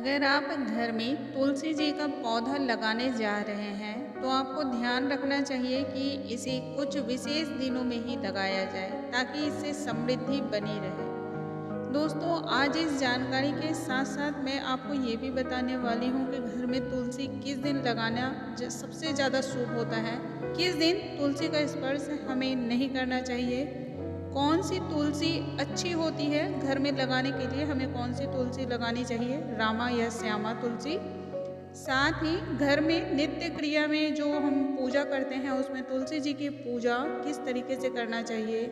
अगर आप घर में तुलसी जी का पौधा लगाने जा रहे हैं तो आपको ध्यान रखना चाहिए कि इसे कुछ विशेष दिनों में ही लगाया जाए ताकि इससे समृद्धि बनी रहे। दोस्तों, आज इस जानकारी के साथ साथ मैं आपको ये भी बताने वाली हूँ कि घर में तुलसी किस दिन लगाना सबसे ज़्यादा शुभ होता है, किस दिन तुलसी का स्पर्श हमें नहीं करना चाहिए, कौन सी तुलसी अच्छी होती है घर में लगाने के लिए, हमें कौन सी तुलसी लगानी चाहिए, रामा या श्यामा तुलसी। साथ ही घर में नित्य क्रिया में जो हम पूजा करते हैं उसमें तुलसी जी की पूजा किस तरीके से करना चाहिए,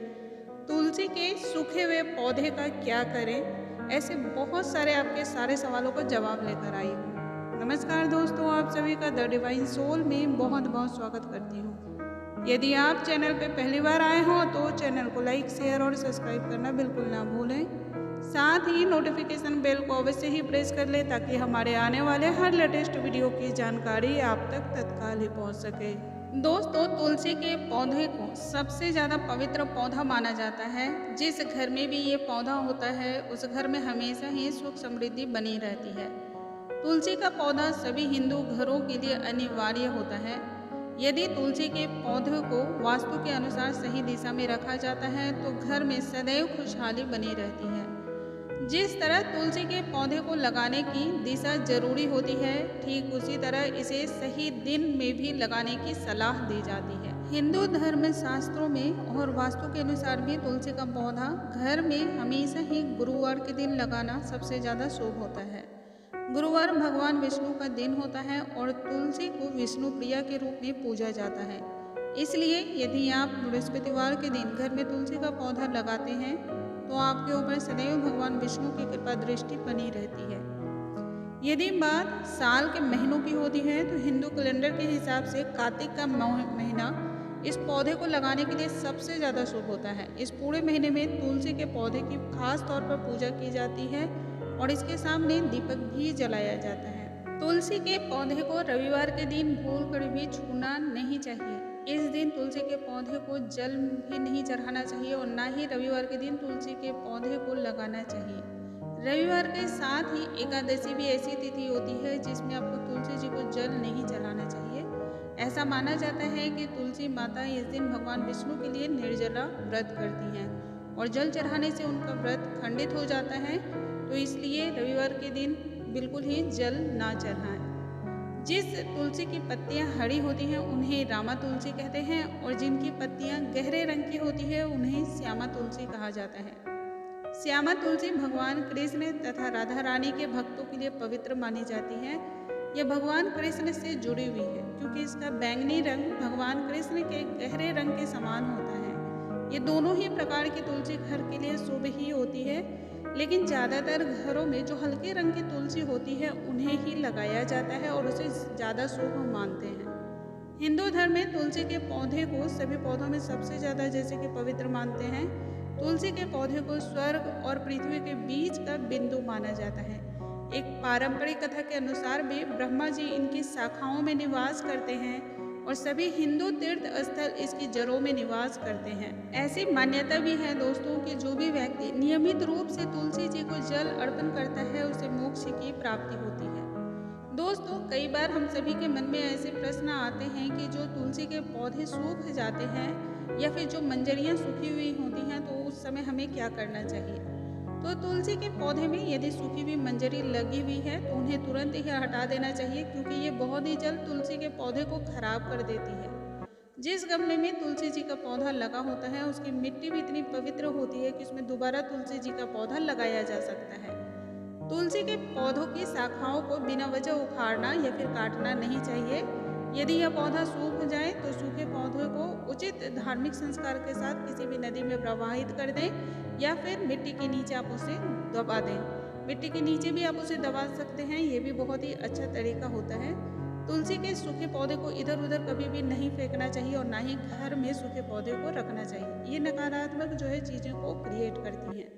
तुलसी के सूखे हुए पौधे का क्या करें, ऐसे बहुत सारे आपके सारे सवालों का जवाब लेकर आई हूँ। नमस्कार दोस्तों, आप सभी का द डिवाइन सोल में बहुत बहुत स्वागत करती हूँ। यदि आप चैनल पे पहली बार आए हो तो चैनल को लाइक, शेयर और सब्सक्राइब करना बिल्कुल ना भूलें। साथ ही नोटिफिकेशन बेल को अवश्य ही प्रेस कर लें ताकि हमारे आने वाले हर लेटेस्ट वीडियो की जानकारी आप तक तत्काल ही पहुंच सके। दोस्तों, तुलसी के पौधे को सबसे ज़्यादा पवित्र पौधा माना जाता है। जिस घर में भी ये पौधा होता है उस घर में हमेशा ही सुख समृद्धि बनी रहती है। तुलसी का पौधा सभी हिंदू घरों के लिए अनिवार्य होता है। यदि तुलसी के पौधे को वास्तु के अनुसार सही दिशा में रखा जाता है तो घर में सदैव खुशहाली बनी रहती है। जिस तरह तुलसी के पौधे को लगाने की दिशा जरूरी होती है, ठीक उसी तरह इसे सही दिन में भी लगाने की सलाह दी जाती है। हिंदू धर्म शास्त्रों में और वास्तु के अनुसार भी तुलसी का पौधा घर में हमेशा ही गुरुवार के दिन लगाना सबसे ज़्यादा शुभ होता है। गुरुवार भगवान विष्णु का दिन होता है और तुलसी को विष्णु प्रिया के रूप में पूजा जाता है। इसलिए यदि आप बृहस्पतिवार के दिन घर में तुलसी का पौधा लगाते हैं तो आपके ऊपर सदैव भगवान विष्णु की कृपा दृष्टि बनी रहती है। यदि बात साल के महीनों की होती है तो हिंदू कैलेंडर के हिसाब से कार्तिक का महीना इस पौधे को लगाने के लिए सबसे ज़्यादा शुभ होता है। इस पूरे महीने में तुलसी के पौधे की खास तौर पर पूजा की जाती है और इसके सामने दीपक भी जलाया जाता है। तुलसी के पौधे को रविवार के दिन भूलकर भी छूना नहीं चाहिए। इस दिन तुलसी के पौधे को जल भी नहीं चढ़ाना चाहिए और ना ही रविवार के दिन तुलसी के पौधे को लगाना चाहिए। रविवार के साथ ही एकादशी भी ऐसी तिथि होती है जिसमें आपको तुलसी जी को जल नहीं चढ़ाना चाहिए। ऐसा माना जाता है कि तुलसी माता इस दिन भगवान विष्णु के लिए निर्जला व्रत करती हैं और जल चढ़ाने से उनका व्रत खंडित हो जाता है, तो इसलिए रविवार के दिन बिल्कुल ही जल ना चढ़ाएं। जिस तुलसी की पत्तियां हरी होती हैं उन्हें रामा तुलसी कहते हैं और जिनकी पत्तियां गहरे रंग की होती है उन्हें श्यामा तुलसी कहा जाता है। श्यामा तुलसी भगवान कृष्ण तथा राधा रानी के भक्तों के लिए पवित्र मानी जाती है। यह भगवान कृष्ण से जुड़ी हुई है क्योंकि इसका बैंगनी रंग भगवान कृष्ण के गहरे रंग के समान होता है। ये दोनों ही प्रकार की तुलसी घर के लिए शुभ ही होती है, लेकिन ज़्यादातर घरों में जो हल्के रंग की तुलसी होती है उन्हें ही लगाया जाता है और उसे ज़्यादा शुभ मानते हैं। हिंदू धर्म में तुलसी के पौधे को सभी पौधों में सबसे ज़्यादा जैसे कि पवित्र मानते हैं। तुलसी के पौधे को स्वर्ग और पृथ्वी के बीच का बिंदु माना जाता है। एक पारंपरिक कथा के अनुसार भी ब्रह्मा जी इनकी शाखाओं में निवास करते हैं और सभी हिंदू तीर्थ स्थल इसकी जड़ों में निवास करते हैं। ऐसी मान्यता भी है दोस्तों कि जो भी व्यक्ति नियमित रूप से तुलसी जी को जल अर्पण करता है उसे मोक्ष की प्राप्ति होती है। दोस्तों, कई बार हम सभी के मन में ऐसे प्रश्न आते हैं कि जो तुलसी के पौधे सूख जाते हैं या फिर जो मंजरियां सूखी हुई होती हैं तो उस समय हमें क्या करना चाहिए। तो तुलसी के पौधे में यदि सूखी हुई मंजरी लगी हुई है तो उन्हें तुरंत ही हटा देना चाहिए क्योंकि ये बहुत ही जल्द तुलसी के पौधे को खराब कर देती है। जिस गमले में तुलसी जी का पौधा लगा होता है उसकी मिट्टी भी इतनी पवित्र होती है कि उसमें दोबारा तुलसी जी का पौधा लगाया जा सकता है। तुलसी के पौधों की शाखाओं को बिना वजह उखाड़ना या फिर काटना नहीं चाहिए। यदि यह पौधा सूख जाए तो सूखे पौधे को उचित धार्मिक संस्कार के साथ किसी भी नदी में प्रवाहित कर दें या फिर मिट्टी के नीचे आप उसे दबा दें। मिट्टी के नीचे भी आप उसे दबा सकते हैं, ये भी बहुत ही अच्छा तरीका होता है। तुलसी के सूखे पौधे को इधर उधर कभी भी नहीं फेंकना चाहिए और ना ही घर में सूखे पौधे को रखना चाहिए। ये नकारात्मक जो है चीज़ों को क्रिएट करती हैं।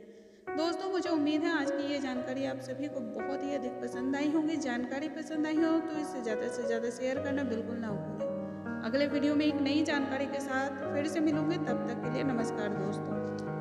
दोस्तों, मुझे उम्मीद है आज की ये जानकारी आप सभी को बहुत ही अधिक पसंद आई होगी। जानकारी पसंद आई हो तो इसे ज़्यादा से ज़्यादा शेयर करना बिल्कुल ना भूलें। अगले वीडियो में एक नई जानकारी के साथ फिर से मिलूंगे, तब तक के लिए नमस्कार दोस्तों।